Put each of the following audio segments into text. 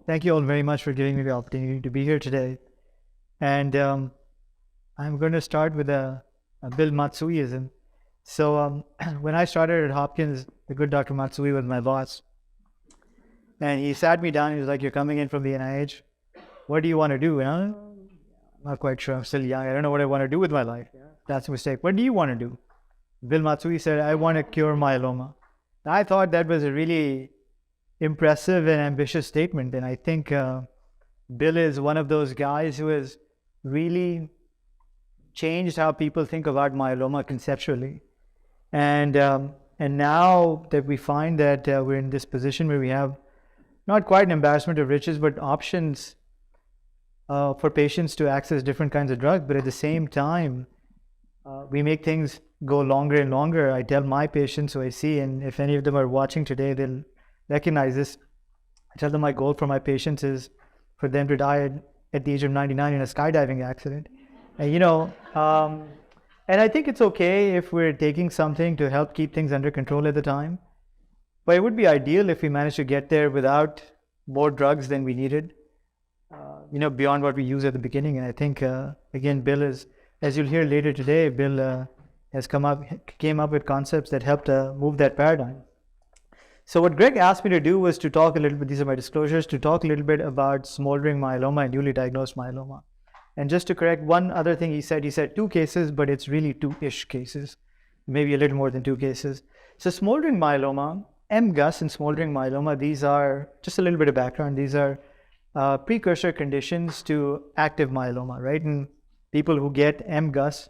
Thank you all very much for giving me the opportunity to be here today. And I'm going to start with a Bill Matsuiism. So when I started at Hopkins, the good Dr. Matsui was my boss. And he sat me down. He was like, "You're coming in from the NIH. What do you want to do?" And I'm not quite sure. I'm still young. I don't know what I want to do with my life. That's a mistake. What do you want to do? Bill Matsui said, "I want to cure myeloma." I thought that was a really impressive and ambitious statement. And I think Bill is one of those guys who has really changed how people think about myeloma conceptually. And now that we find that we're in this position where we have not quite an embarrassment of riches, but options for patients to access different kinds of drugs, but at the same time, we make things go longer and longer. I tell my patients who I see, and if any of them are watching today, they'll recognize this. I tell them my goal for my patients is for them to die at the age of 99 in a skydiving accident. And, and I think it's okay if we're taking something to help keep things under control at the time. But it would be ideal if we managed to get there without more drugs than we needed, beyond what we used at the beginning. And I think, again, Bill is, as you'll hear later today, Bill came up with concepts that helped move that paradigm. So what Greg asked me to do was to talk a little bit, these are my disclosures, to talk a little bit about smoldering myeloma and newly diagnosed myeloma. And just to correct one other thing he said 2 cases, but it's really 2-ish cases, maybe a little more than 2 cases. So smoldering myeloma, MGUS and smoldering myeloma, these are, just a little bit of background, these are precursor conditions to active myeloma, right? And people who get MGUS,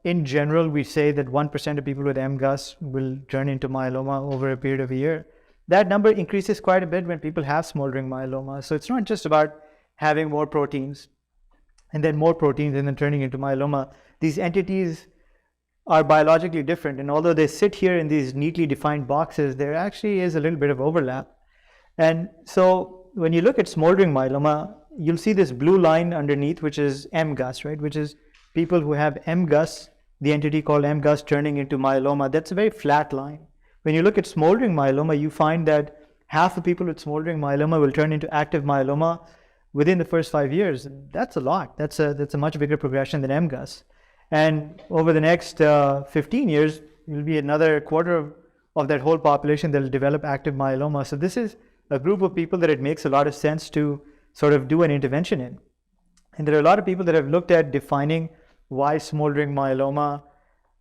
in general, we say that 1% of people with MGUS will turn into myeloma over a period of a year. That number increases quite a bit when people have smoldering myeloma. So it's not just about having more proteins and then more proteins and then turning into myeloma. These entities are biologically different. And although they sit here in these neatly defined boxes, there actually is a little bit of overlap. And so when you look at smoldering myeloma, you'll see this blue line underneath, which is MGUS, right? Which is people who have MGUS, the entity called MGUS turning into myeloma. That's a very flat line. When you look at smoldering myeloma, you find that half the people with smoldering myeloma will turn into active myeloma within the first 5 years. That's a lot. That's a much bigger progression than MGUS. And over the next 15 years, it will be another quarter of that whole population that will develop active myeloma. So this is a group of people that it makes a lot of sense to sort of do an intervention in. And there are a lot of people that have looked at defining why smoldering myeloma,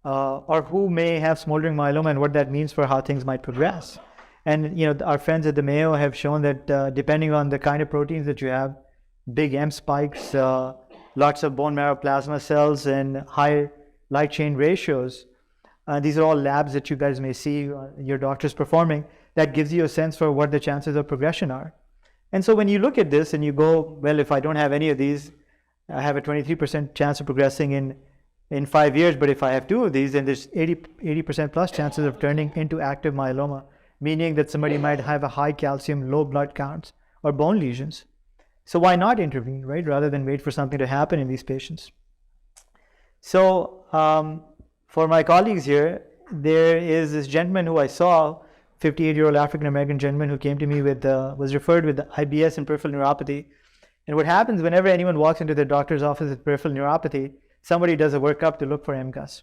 or who may have smoldering myeloma and what that means for how things might progress. And our friends at the Mayo have shown that depending on the kind of proteins that you have, big M spikes, lots of bone marrow plasma cells, and high light chain ratios, these are all labs that you guys may see your doctors performing, that gives you a sense for what the chances of progression are. And so when you look at this and you go, well, if I don't have any of these, I have a 23% chance of progressing in 5 years, but if I have 2 of these, then there's 80% plus chances of turning into active myeloma, meaning that somebody might have a high calcium, low blood counts, or bone lesions. So why not intervene, right, rather than wait for something to happen in these patients? So for my colleagues here, there is this gentleman who I saw, 58-year-old African-American gentleman who came to me with, was referred with IBS and peripheral neuropathy. And what happens whenever anyone walks into their doctor's office with peripheral neuropathy, somebody does a workup to look for MGUS.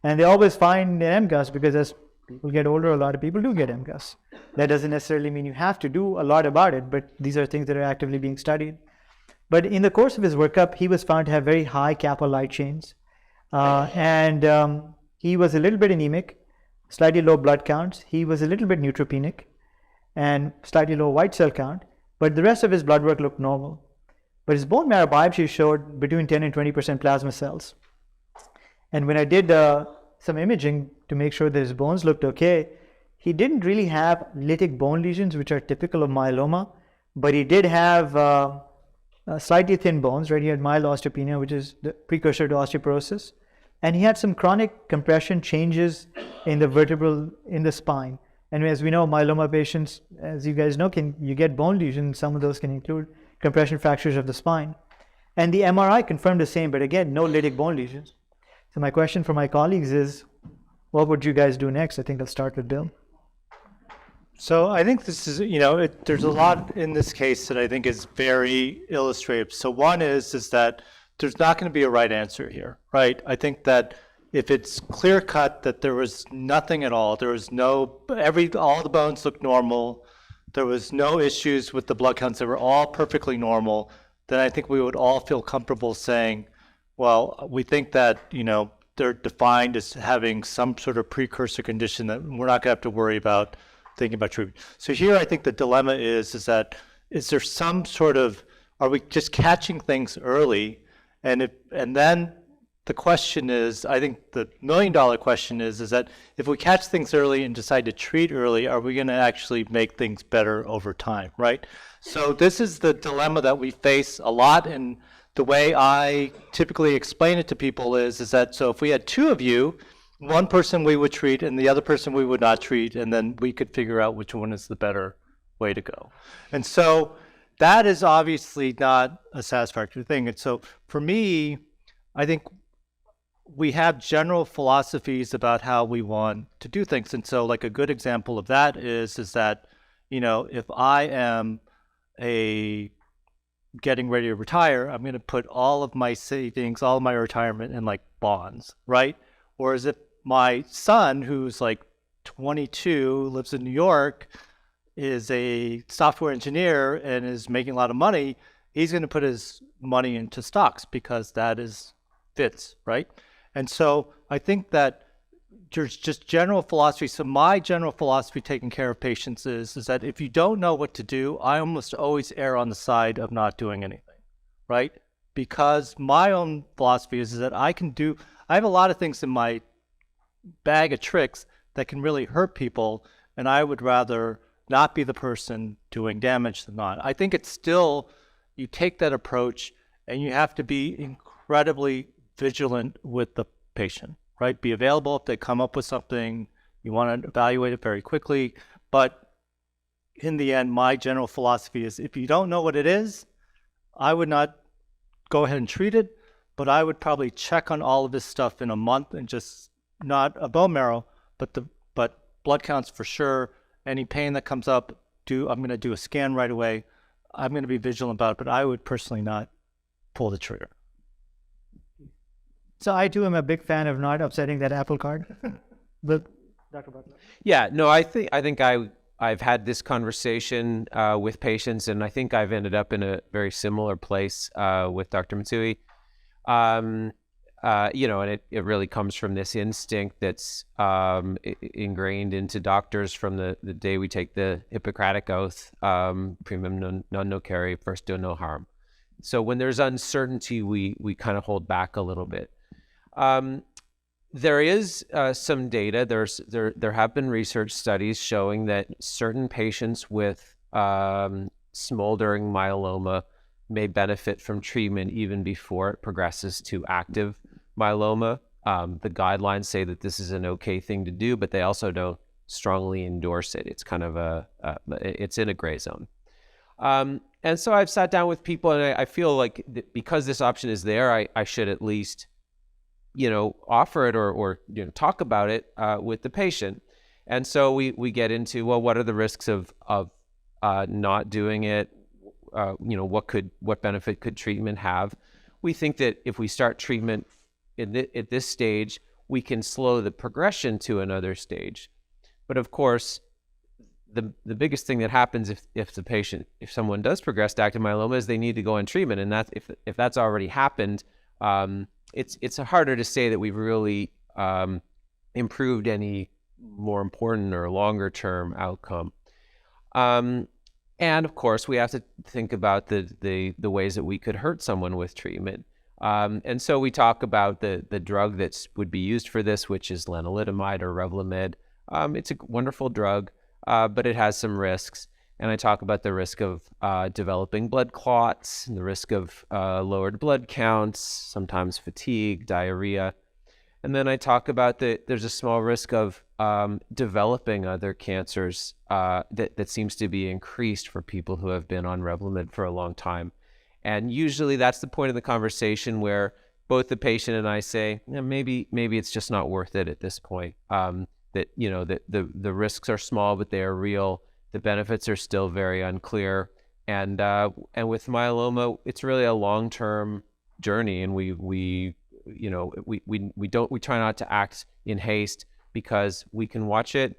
And they always find an MGUS because as people get older, a lot of people do get MGUS. That doesn't necessarily mean you have to do a lot about it, but these are things that are actively being studied. But in the course of his workup, he was found to have very high kappa light chains. And he was a little bit anemic, slightly low blood counts. He was a little bit neutropenic and slightly low white cell count, but the rest of his blood work looked normal. But his bone marrow biopsy showed between 10 and 20% plasma cells. And when I did some imaging to make sure that his bones looked okay, he didn't really have lytic bone lesions, which are typical of myeloma, but he did have slightly thin bones, right? He had mild osteopenia, which is the precursor to osteoporosis. And he had some chronic compression changes in the spine. And as we know, myeloma patients, as you guys know, you get bone lesions. Some of those can include compression fractures of the spine. And the MRI confirmed the same, but again, no lytic bone lesions. So my question for my colleagues is, what would you guys do next? I think I'll start with Bill. So I think this is, there's a lot in this case that I think is very illustrative. So one is that there's not going to be a right answer here, right? I think that if it's clear cut that there was nothing at all, there was all the bones looked normal, there was no issues with the blood counts, they were all perfectly normal, then I think we would all feel comfortable saying, well, we think that, they're defined as having some sort of precursor condition that we're not going to have to worry about thinking about treatment. So here I think the dilemma is that is there some sort of, are we just catching things early? And then the question is, I think the $1 million question is that if we catch things early and decide to treat early, are we going to actually make things better over time, right? So this is the dilemma that we face a lot, and the way I typically explain it to people is that, so if we had two of you, one person we would treat and the other person we would not treat, and then we could figure out which one is the better way to go. And so that is obviously not a satisfactory thing. And so for me, I think we have general philosophies about how we want to do things. And so like a good example of that is that, if I am getting ready to retire, I'm going to put all of my savings, all of my retirement in like bonds, right? Or is it my son, who's like 22, lives in New York, is a software engineer and is making a lot of money, he's going to put his money into stocks because that fits, right? And so I think that there's just general philosophy. So my general philosophy taking care of patients is that if you don't know what to do, I almost always err on the side of not doing anything, right? Because my own philosophy is that I have a lot of things in my bag of tricks that can really hurt people, and I would rather not be the person doing damage than not. I think it's still, you take that approach and you have to be incredibly vigilant with the patient, right? Be available if they come up with something, you want to evaluate it very quickly. But in the end, my general philosophy is if you don't know what it is, I would not go ahead and treat it, but I would probably check on all of this stuff in a month and just not a bone marrow, but blood counts for sure. Any pain that comes up, I'm going to do a scan right away. I'm going to be vigilant about it, but I would personally not pull the trigger. So I too am a big fan of not upsetting that apple cart. But Dr. Butler. Yeah, no, I think I've had this conversation with patients, and I think I've ended up in a very similar place with Dr. Matsui. And it really comes from this instinct that's ingrained into doctors from the day we take the Hippocratic Oath, primum non nocere, first do no harm. So when there's uncertainty, we kind of hold back a little bit. There is some data. There have been research studies showing that certain patients with smoldering myeloma may benefit from treatment even before it progresses to active myeloma. The guidelines say that this is an okay thing to do, but they also don't strongly endorse it. It's kind of it's in a gray zone. And so I've sat down with people, and I feel like because this option is there, I should at least offer it or talk about it with the patient. And so we get into, well, what are the risks of not doing it? What benefit could treatment have? We think that if we start treatment at this stage, we can slow the progression to another stage. But of course, the biggest thing that happens if someone does progress to active myeloma is they need to go on treatment, and that if that's already happened, it's harder to say that we've really improved any more important or longer term outcome. And of course, we have to think about the ways that we could hurt someone with treatment. And so we talk about the drug that would be used for this, which is lenalidomide or Revlimid. It's a wonderful drug, but it has some risks. And I talk about the risk of developing blood clots, and the risk of lowered blood counts, sometimes fatigue, diarrhea. And then I talk about there's a small risk of developing other cancers that seems to be increased for people who have been on Revlimid for a long time. And usually that's the point of the conversation where both the patient and I say, maybe it's just not worth it at this point. That the risks are small, but they are real. The benefits are still very unclear. And with myeloma, it's really a long-term journey, and we try not to act in haste, because we can watch it.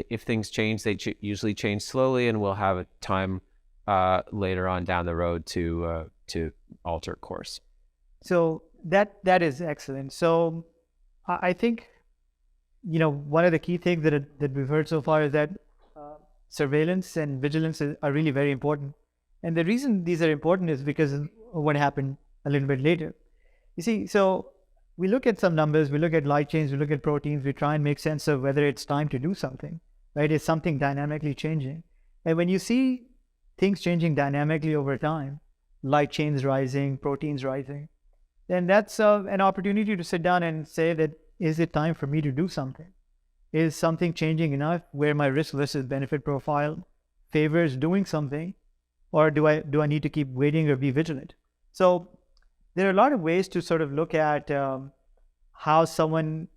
If things change, they usually change slowly, and we'll have a time later on down the road to alter course. So that is excellent. So I think, one of the key things that we've heard so far is that surveillance and vigilance are really very important. And the reason these are important is because of what happened a little bit later. You see, so we look at some numbers, we look at light chains, we look at proteins, we try and make sense of whether it's time to do something, right? Is something dynamically changing? And when you see things changing dynamically over time, light chains rising, proteins rising, then that's an opportunity to sit down and say that, is it time for me to do something? Is something changing enough where my risk versus benefit profile favors doing something, or do I need to keep waiting or be vigilant? So there are a lot of ways to sort of look at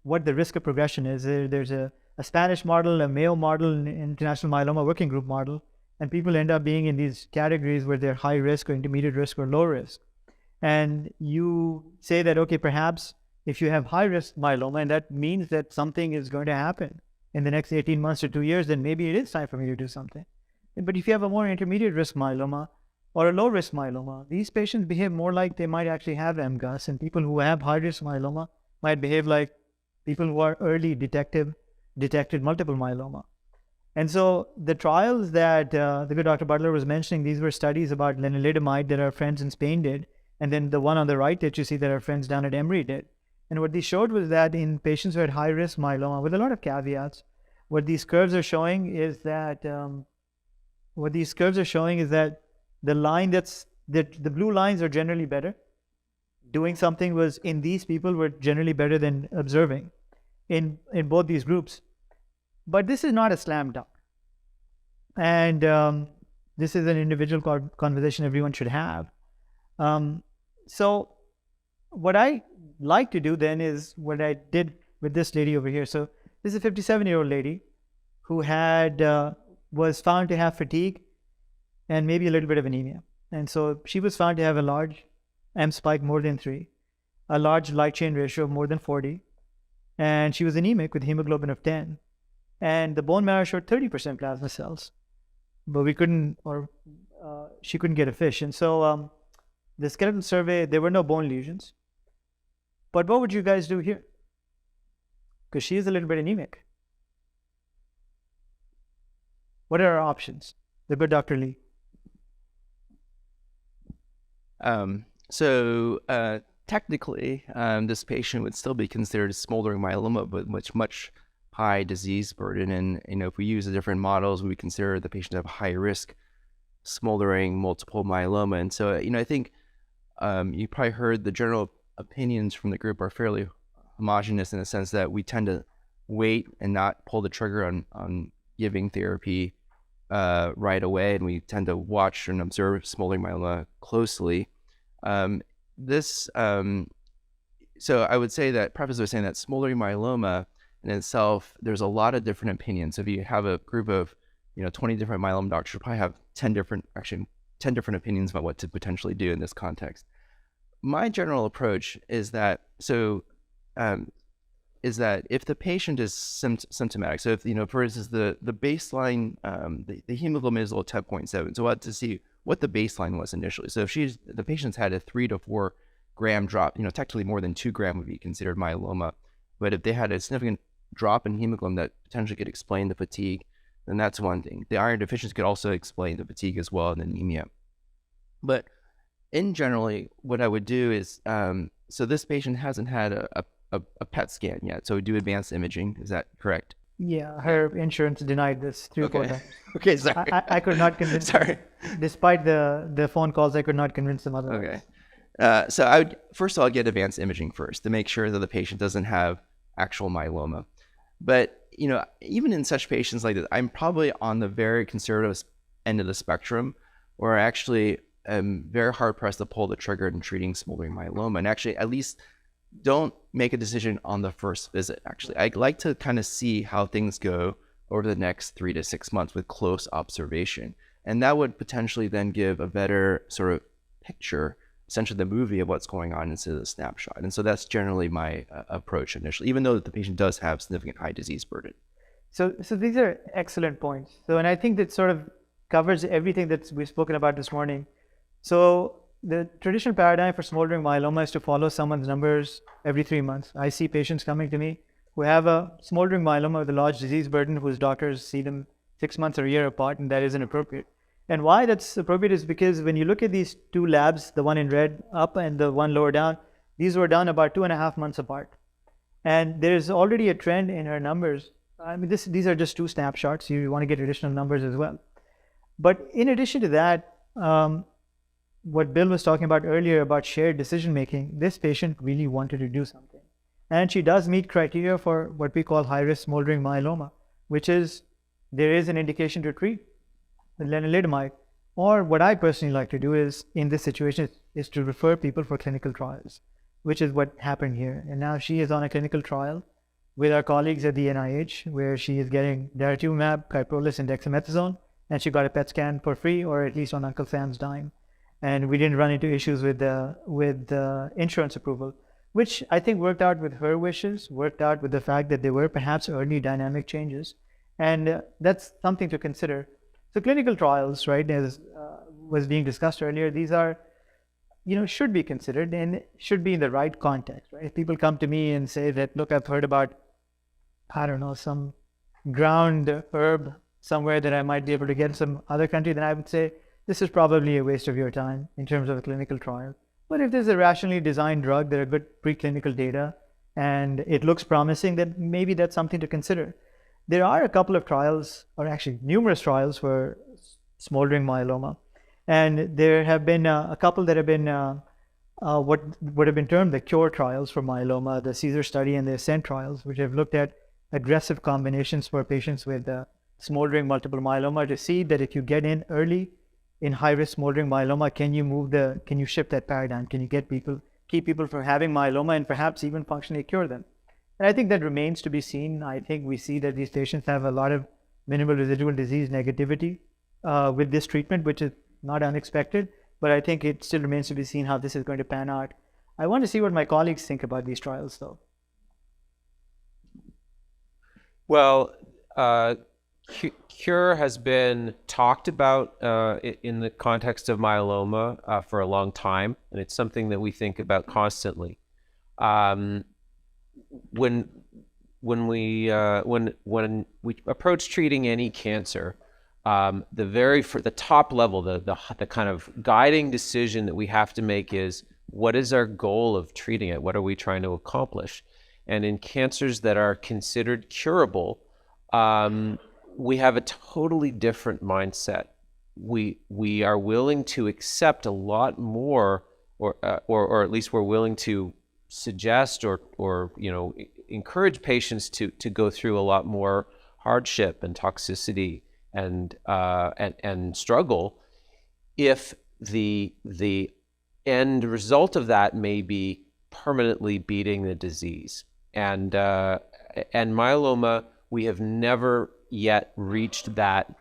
what the risk of progression is. There's a Spanish model, a Mayo model, an International Myeloma Working Group model, and people end up being in these categories where they're high risk or intermediate risk or low risk. And you say that, okay, perhaps if you have high risk myeloma, and that means that something is going to happen in the next 18 months or 2 years, then maybe it is time for me to do something. But if you have a more intermediate risk myeloma or a low risk myeloma, these patients behave more like they might actually have MGUS, and people who have high risk myeloma might behave like people who are early detected multiple myeloma. And so the trials that the good Dr. Butler was mentioning, these were studies about lenalidomide that our friends in Spain did, and then the one on the right that you see that our friends down at Emory did. And what they showed was that in patients who had high risk myeloma, with a lot of caveats, what these curves are showing is that the blue lines are generally better. Doing something was, in these people, were generally better than observing in both these groups. But this is not a slam dunk. And this is an individual conversation everyone should have. So what I like to do then is what I did with this lady over here. So this is a 57-year-old lady who was found to have fatigue and maybe a little bit of anemia. And so she was found to have a large M spike more than 3, a large light chain ratio of more than 40, and she was anemic with hemoglobin of 10. And the bone marrow showed 30% plasma cells, but she couldn't get a fish. And so the skeletal survey, there were no bone lesions. But what would you guys do here? Because she is a little bit anemic. What are our options? The good Dr. Lee. Technically, this patient would still be considered smoldering myeloma, but much high disease burden. And if we use the different models, we consider the patient to have high risk smoldering multiple myeloma. And so, I think you probably heard the general opinions from the group are fairly homogenous in the sense that we tend to wait and not pull the trigger on giving therapy right away, and we tend to watch and observe smoldering myeloma closely. So I would say that preface was saying that smoldering myeloma in itself, there's a lot of different opinions. If you have a group of 20 different myeloma doctors, you'll probably have 10 different opinions about what to potentially do in this context. My general approach is that if the patient is symptomatic, so if for instance the baseline the hemoglobin is 10.7, so we'll have to see what the baseline was initially. So if the patient's had a 3 to 4 gram drop, technically more than 2 gram would be considered myeloma, but if they had a significant drop in hemoglobin that potentially could explain the fatigue, then that's one thing. The iron deficiency could also explain the fatigue as well and anemia. But in generally, what I would do is, so this patient hasn't had a PET scan yet, so we do advanced imaging. Is that correct? Yeah, her insurance denied this 3 or 4 times. Okay, sorry. I could not convince Sorry. Despite the phone calls, I could not convince them otherwise. Okay. So I would, first of all, get advanced imaging first to make sure that the patient doesn't have actual myeloma. But, even in such patients like this, I'm probably on the very conservative end of the spectrum, where I actually am very hard pressed to pull the trigger in treating smoldering myeloma, and actually at least don't make a decision on the first visit. Actually, I'd like to kind of see how things go over the next 3 to 6 months with close observation. And that would potentially then give a better sort of picture, essentially the movie of what's going on instead of the snapshot. And so that's generally my approach initially, even though the patient does have significant high disease burden. So these are excellent points. So, and I think that sort of covers everything that we've spoken about this morning. So the traditional paradigm for smoldering myeloma is to follow someone's numbers every 3 months. I see patients coming to me who have a smoldering myeloma with a large disease burden, whose doctors see them 6 months or a year apart, and that is inappropriate. And why that's appropriate is because when you look at these two labs, the one in red up and the one lower down, these were done about 2.5 months apart. And there's already a trend in her numbers. I mean, these are just two snapshots. You want to get additional numbers as well. But in addition to that, what Bill was talking about earlier about shared decision making, this patient really wanted to do something. And she does meet criteria for what we call high-risk smoldering myeloma, which is there is an indication to treat with lenalidomide. Or what I personally like to do is, in this situation, is to refer people for clinical trials, which is what happened here. And now she is on a clinical trial with our colleagues at the NIH, where she is getting daratumumab, Kyprolis, and dexamethasone, and she got a PET scan for free, or at least on Uncle Sam's dime. And we didn't run into issues with the insurance approval, which I think worked out with her wishes, worked out with the fact that there were perhaps early dynamic changes. And that's something to consider. So clinical trials, right, as was being discussed earlier, these are, should be considered and should be in the right context, right? If people come to me and say that, look, I've heard about, I don't know, some ground herb somewhere that I might be able to get in some other country, then I would say, this is probably a waste of your time in terms of a clinical trial. But if there's a rationally designed drug, there are good preclinical data, and it looks promising, then maybe that's something to consider. There are a couple of trials, or actually numerous trials for smoldering myeloma. And there have been a couple that have been what would have been termed the cure trials for myeloma, the Caesar study and the Ascent trials, which have looked at aggressive combinations for patients with smoldering multiple myeloma to see that if you get in early in high-risk smoldering myeloma, can you shift that paradigm? Can you keep people from having myeloma and perhaps even functionally cure them? And I think that remains to be seen. I think we see that these patients have a lot of minimal residual disease negativity with this treatment, which is not unexpected, but I think it still remains to be seen how this is going to pan out. I want to see what my colleagues think about these trials, though. Well, cure has been talked about in the context of myeloma for a long time, and it's something that we think about constantly. When we approach treating any cancer, the top level, the kind of guiding decision that we have to make is, what is our goal of treating it? What are we trying to accomplish? And in cancers that are considered curable, we have a totally different mindset. We are willing to accept a lot more, or at least we're willing to suggest or encourage patients to go through a lot more hardship and toxicity and struggle if the end result of that may be permanently beating the disease. And myeloma, we have never yet reached that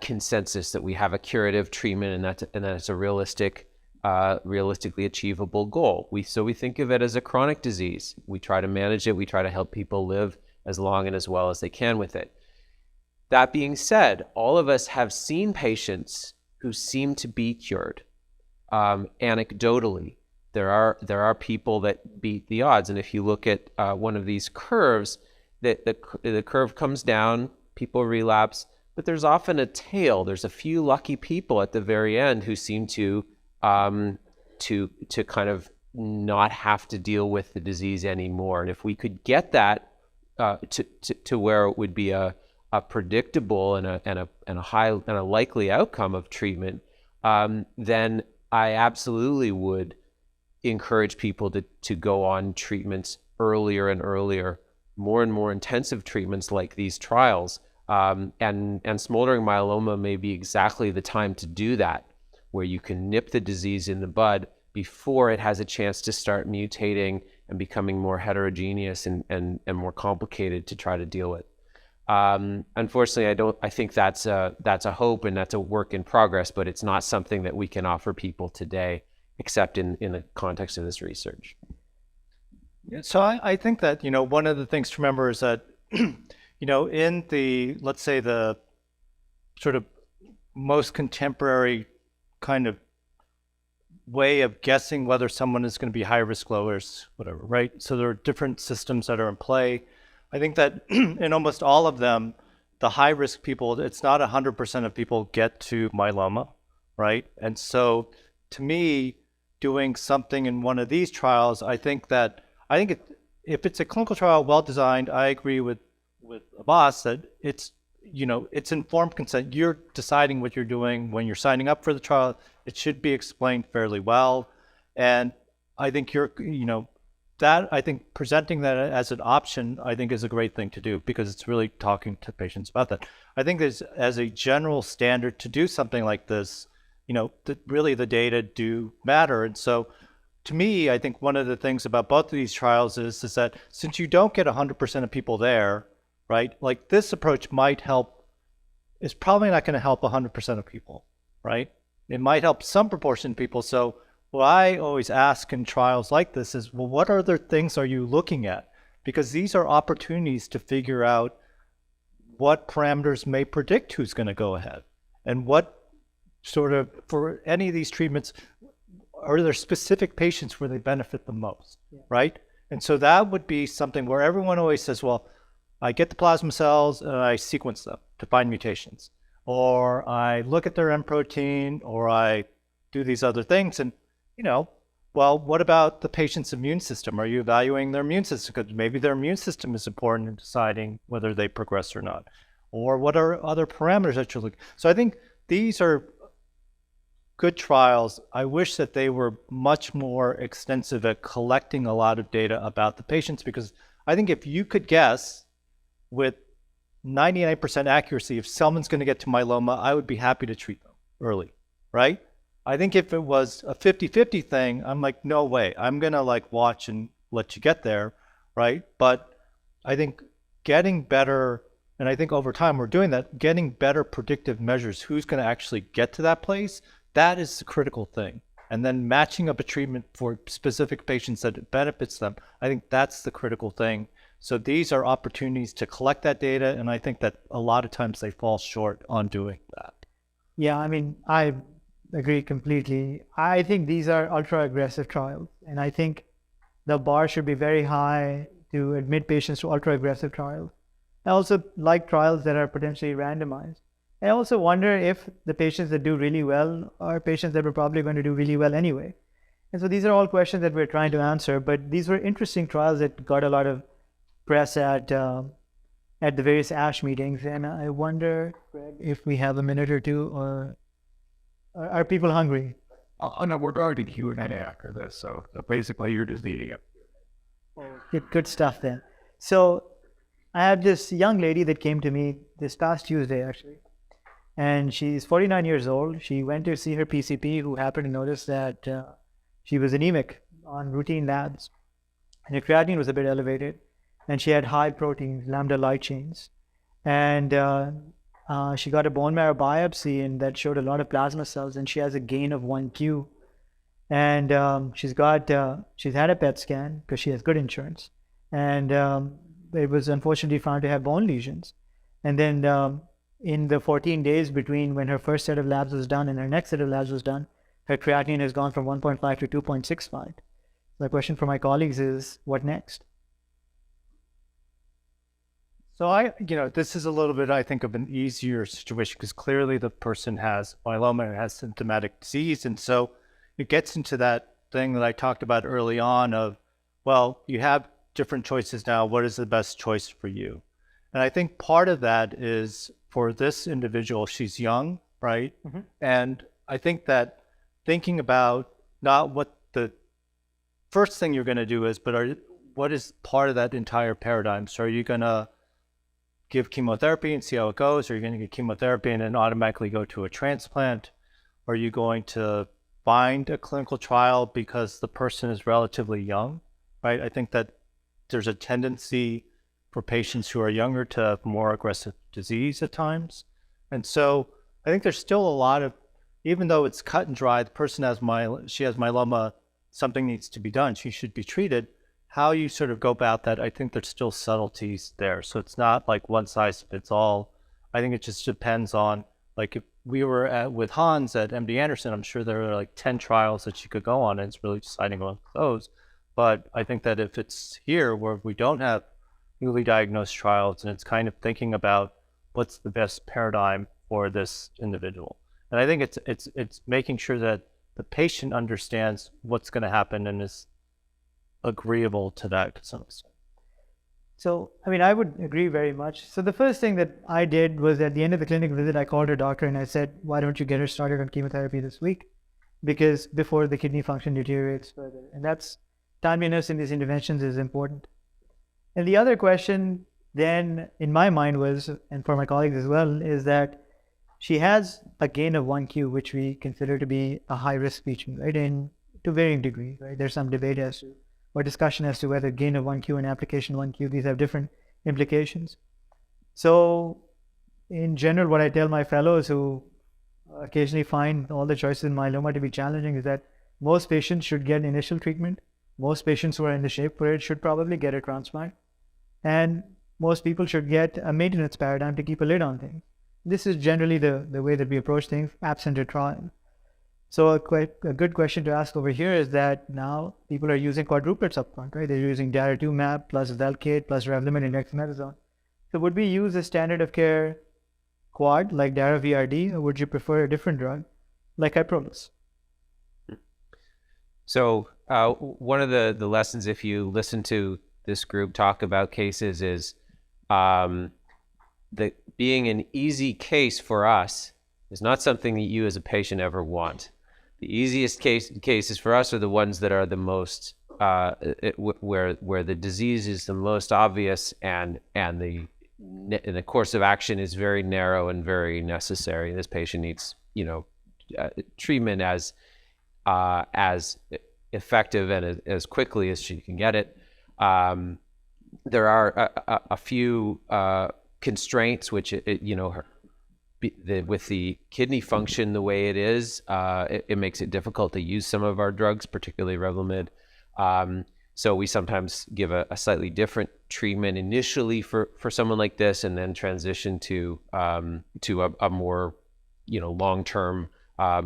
consensus that we have a curative treatment and that it's a realistically achievable goal. So we think of it as a chronic disease. We try to manage it. We try to help people live as long and as well as they can with it. That being said, all of us have seen patients who seem to be cured. Anecdotally, there are people that beat the odds. And if you look at one of these curves, the curve comes down, people relapse, but there's often a tail. There's a few lucky people at the very end who seem to kind of not have to deal with the disease anymore. And if we could get that to where it would be a predictable and a likely outcome of treatment, then I absolutely would encourage people to go on treatments earlier and earlier, more and more intensive treatments like these trials. And smoldering myeloma may be exactly the time to do that, where you can nip the disease in the bud before it has a chance to start mutating and becoming more heterogeneous and more complicated to try to deal with. Unfortunately, I think that's a hope and that's a work in progress, but it's not something that we can offer people today, except in the context of this research. Yeah, so I think that, one of the things to remember is that, in the, let's say, the sort of most contemporary kind of way of guessing whether someone is going to be high risk, low risk, whatever, right? So there are different systems that are in play. I think that in almost all of them, the high risk people, it's not 100% of people get to myeloma, right? And so to me, doing something in one of these trials, if it's a clinical trial well designed, I agree with Abbas that it's informed consent. You're deciding what you're doing when you're signing up for the trial. It should be explained fairly well, and I think presenting that as an option, I think, is a great thing to do, because it's really talking to patients about that. I think there's, as a general standard to do something like this, really the data do matter. And so to me, I think one of the things about both of these trials is that since you don't get 100% of people there, right, like this approach might help, is probably not going to help 100% of people, right? It might help some proportion of people. So what I always ask in trials like this is, well, what other things are you looking at? Because these are opportunities to figure out what parameters may predict who's going to go ahead, and what sort of, for any of these treatments, are there specific patients where they benefit the most, right? And so that would be something where everyone always says, well, I get the plasma cells and I sequence them to find mutations, or I look at their M protein, or I do these other things. And, well, what about the patient's immune system? Are you evaluating their immune system? Because maybe their immune system is important in deciding whether they progress or not. Or what are other parameters that you're looking? So I think these are good trials. I wish that they were much more extensive at collecting a lot of data about the patients, because I think if you could guess with 99% accuracy if someone's going to get to myeloma, I would be happy to treat them early, right? I think if it was a 50-50 thing, I'm like, no way. I'm going to watch and let you get there, right? But I think getting better, and I think over time we're doing that, getting better predictive measures, who's going to actually get to that place, that is the critical thing. And then matching up a treatment for specific patients that benefits them, I think that's the critical thing. So these are opportunities to collect that data, and I think that a lot of times they fall short on doing that. Yeah, I mean, I agree completely. I think these are ultra-aggressive trials, and I think the bar should be very high to admit patients to ultra-aggressive trials. I also like trials that are potentially randomized. I also wonder if the patients that do really well are patients that were probably going to do really well anyway. And so these are all questions that we're trying to answer, but these were interesting trials that got a lot of press at the various ASH meetings. And I wonder, Greg, if we have a minute or two, or are people hungry? Oh, no, we're going to Q&A after this, so basically you're just eating it. Good stuff then. So I have this young lady that came to me this past Tuesday, actually. And she's 49 years old. She went to see her PCP, who happened to notice that she was anemic on routine labs. And her creatinine was a bit elevated. And she had high proteins, lambda light chains. And she got a bone marrow biopsy, and that showed a lot of plasma cells. And she has a gain of 1Q. And she's had a PET scan because she has good insurance. And it was unfortunately found to have bone lesions. And then in the 14 days between when her first set of labs was done and her next set of labs was done, her creatinine has gone from 1.5 to 2.65. The question for my colleagues is, what next? So this is a little bit, I think, of an easier situation, because clearly the person has myeloma and has symptomatic disease. And so it gets into that thing that I talked about early on of, well, you have different choices now. What is the best choice for you? And I think part of that is, for this individual, she's young, right? Mm-hmm. And I think that thinking about not what the first thing you're going to do is, but what is part of that entire paradigm? So are you going to give chemotherapy and see how it goes? Are you going to get chemotherapy and then automatically go to a transplant? Are you going to find a clinical trial because the person is relatively young, right? I think that there's a tendency for patients who are younger to have more aggressive disease at times. And so I think there's still a lot of, even though it's cut and dry, the person she has myeloma, something needs to be done, she should be treated. How you sort of go about that, I think there's still subtleties there. So it's not like one size fits all. I think it just depends on, like if we were with Hans at MD Anderson, I'm sure there are like 10 trials that she could go on, and it's really deciding on those. But I think that if it's here where we don't have newly diagnosed trials, and it's kind of thinking about what's the best paradigm for this individual. And I think it's making sure that the patient understands what's going to happen and is agreeable to that to some extent. So, I mean, I would agree very much. So the first thing that I did was at the end of the clinic visit, I called her doctor and I said, why don't you get her started on chemotherapy this week? Because before the kidney function deteriorates further. And that's timeliness in these interventions is important. And the other question then in my mind was, and for my colleagues as well, is that she has a gain of 1Q, which we consider to be a high risk feature, right? And to varying degree, right? There's some debate as to, or discussion as to whether gain of 1Q and application 1Q, these have different implications. So in general, what I tell my fellows who occasionally find all the choices in myeloma to be challenging is that most patients should get initial treatment. Most patients who are in the shape for it should probably get a transplant. And most people should get a maintenance paradigm to keep a lid on things. This is generally the way that we approach things, absent a trial. So a good question to ask over here is that now people are using quadruplets up front, right? They're using daratumumab plus Velcade plus Revlimid and dexamethasone. So would we use a standard of care quad like Dara-VRD, or would you prefer a different drug like Kyprolis? So one of the lessons, if you listen to this group talk about cases, is that being an easy case for us is not something that you as a patient ever want. The easiest cases for us are the ones that are the most where the disease is the most obvious and the course of action is very narrow and very necessary. This patient needs treatment as effective and as quickly as she can get it. There are a few constraints, which with the kidney function the way it is, it makes it difficult to use some of our drugs, particularly Revlimid. So we sometimes give a slightly different treatment initially for someone like this, and then transition to a more long-term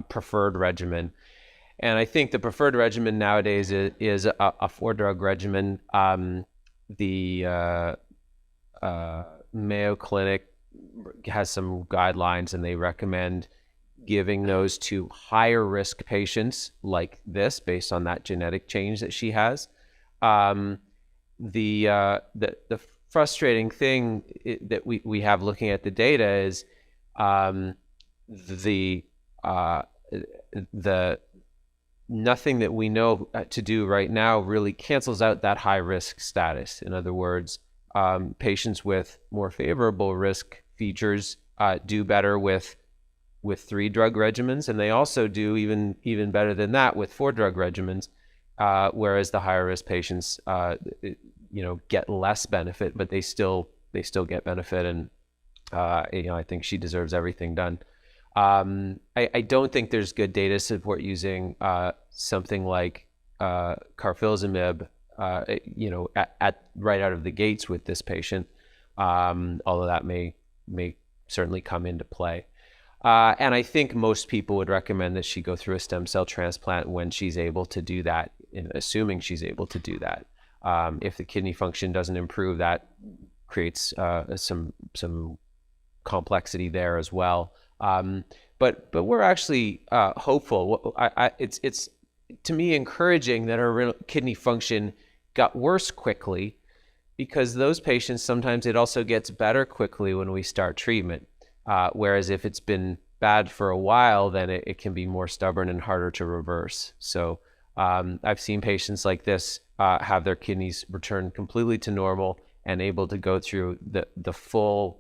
preferred regimen. And I think the preferred regimen nowadays is a 4-drug regimen. The Mayo Clinic has some guidelines, and they recommend giving those to higher risk patients like this based on that genetic change that she has. The frustrating thing that we have looking at the data is the nothing that we know to do right now really cancels out that high risk status. In other words, patients with more favorable risk features do better with 3-drug regimens, and they also do even better than that with 4-drug regimens. Whereas the higher risk patients, get less benefit, but they still get benefit, and I think she deserves everything done. I don't think there's good data to support using something like carfilzomib, at right out of the gates with this patient, although that may certainly come into play. And I think most people would recommend that she go through a stem cell transplant when she's able to do that, assuming she's able to do that. If the kidney function doesn't improve, that creates some complexity there as well. But we're actually hopeful. It's to me encouraging that her kidney function got worse quickly, because those patients, sometimes it also gets better quickly when we start treatment. Whereas if it's been bad for a while, then it can be more stubborn and harder to reverse. So I've seen patients like this have their kidneys return completely to normal and able to go through the full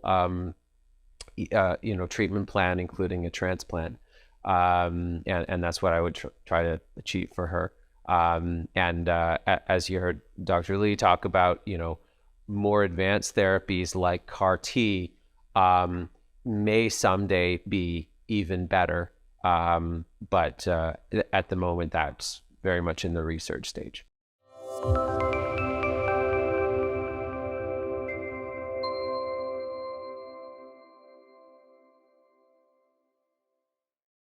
treatment plan, including a transplant. And that's what I would try to achieve for her. As you heard Dr. Lee talk about, more advanced therapies like CAR T may someday be even better. But at the moment, that's very much in the research stage.